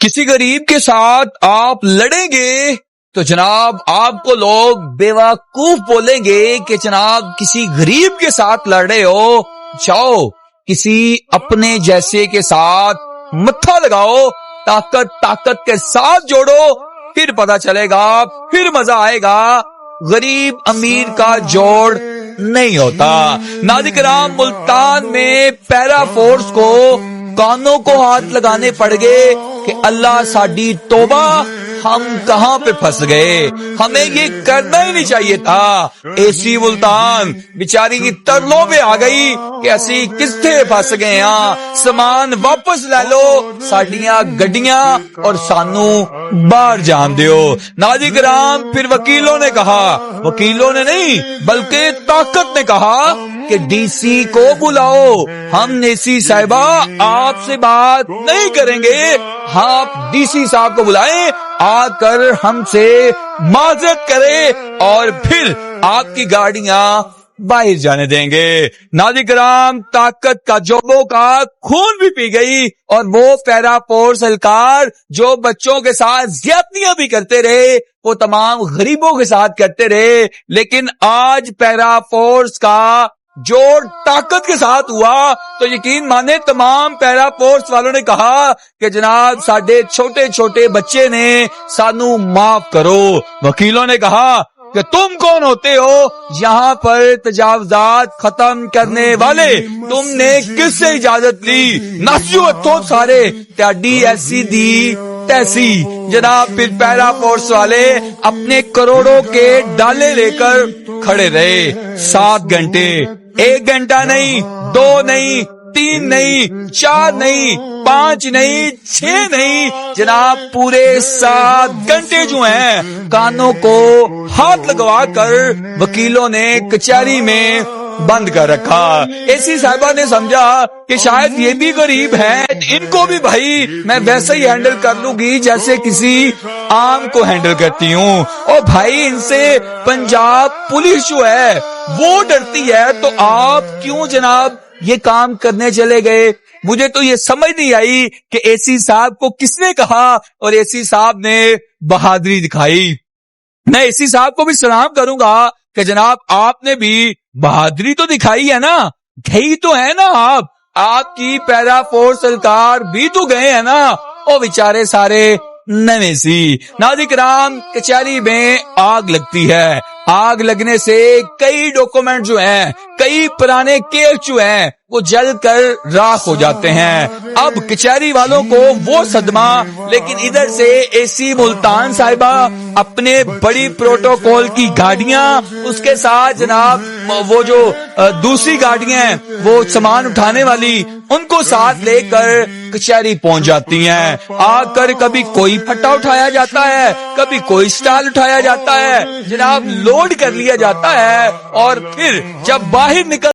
کسی غریب کے ساتھ آپ لڑیں گے تو جناب آپ کو لوگ بیوقوف بولیں گے کہ جناب کسی غریب کے ساتھ لڑ رہے ہو، جاؤ کسی اپنے جیسے کے ساتھ متھا لگاؤ، طاقت کے ساتھ جوڑو، پھر پتا چلے گا، پھر مزہ آئے گا۔ غریب امیر کا جوڑ نہیں ہوتا۔ ناظرین کرام، ملتان میں پیرا فورس کو کانوں کو ہاتھ لگانے پڑ گئے کہ اللہ ساڈی توبہ، ہم کہاں پہ پھنس گئے، ہمیں یہ کرنا ہی نہیں چاہیے تھا۔ اے سی ملتان بیچاری کی ترلوں پہ آ گئی کہ اسی کستے پھنس گئے ہاں، سامان واپس لے لو، ساڈیاں گڈیاں اور سانو باہر جان دیو۔ ناظرین کرام، پھر وکیلوں نے کہا، وکیلوں نے نہیں بلکہ طاقت نے کہا کہ ڈی سی کو بلاؤ، ہم اے سی صاحبہ آپ سے بات نہیں کریں گے، آپ ڈی سی صاحب کو بلائیں، آ کر ہم سے معذرت کرے اور پھر آپ کی گاڑیاں باہر جانے دیں گے۔ ناظرین کرام، طاقت کا جوبوں کا خون بھی پی گئی اور وہ پیرا فورس اہلکار جو بچوں کے ساتھ زیادتیاں بھی کرتے رہے، وہ تمام غریبوں کے ساتھ کرتے رہے، لیکن آج پیرا فورس کا جوڑ طاقت کے ساتھ ہوا تو یقین مانے تمام پیرا فورس والوں نے کہا کہ جناب ساڈے چھوٹے چھوٹے بچے نے، سانو معاف کرو۔ وکیلوں نے کہا کہ تم کون ہوتے ہو یہاں پر تجاوزات ختم کرنے والے، تم نے کس سے اجازت لی؟ ناسیو اتھو سارے تیاڈی ایسی دی تیسی۔ جناب پھر پیرا فورس والے اپنے کروڑوں کے ڈالے لے کر کھڑے رہے 7 گھنٹے، 1 گھنٹہ نہیں، 2 نہیں، 3 نہیں، 4 نہیں، 5 نہیں، 6 نہیں، جناب پورے 7 گھنٹے جو ہیں کانوں کو ہاتھ لگوا کر وکیلوں نے کچہری میں بند کر رکھا۔ ایسی صاحبہ نے سمجھا کہ شاید یہ بھی غریب ہیں، ان کو بھی بھائی میں ویسے ہی ہینڈل کر لوں گی جیسے کسی عام کو ہینڈل کرتی ہوں، اور بھائی ان سے پنجاب پولیس جو ہے وہ ڈرتی ہے، تو آپ کیوں جناب یہ کام کرنے چلے گئے؟ مجھے تو یہ سمجھ نہیں آئی کہ اے سی صاحب کو کس نے کہا اور اے سی صاحب نے بہادری دکھائی۔ میں اے سی صاحب کو بھی سلام کروں گا کہ جناب آپ نے بھی بہادری تو دکھائی ہے نا، گئی تو ہے نا آپ کی پیرا فورس اہلکار بھی تو گئے ہیں نا، وہ بیچارے سارے نویں سی۔ ناظرین کرام، کچہری میں آگ لگتی ہے، آگ لگنے سے کئی ڈاکومنٹ جو ہیں، کئی پرانے کیس جو ہیں وہ جل کر راکھ ہو جاتے ہیں۔ اب کچہری والوں کو وہ صدمہ، لیکن ادھر سے اے سی ملتان صاحبہ اپنے بڑی پروٹوکول کی گاڑیاں، اس کے ساتھ جناب وہ جو دوسری گاڑیاں ہیں وہ سامان اٹھانے والی، ان کو ساتھ لے کر کچہری پہنچ جاتی ہیں۔ آ کر کبھی کوئی پھٹا اٹھایا جاتا ہے، کبھی کوئی سٹال اٹھایا جاتا ہے، جناب لوڈ کر لیا جاتا ہے، اور پھر جب باہر نکل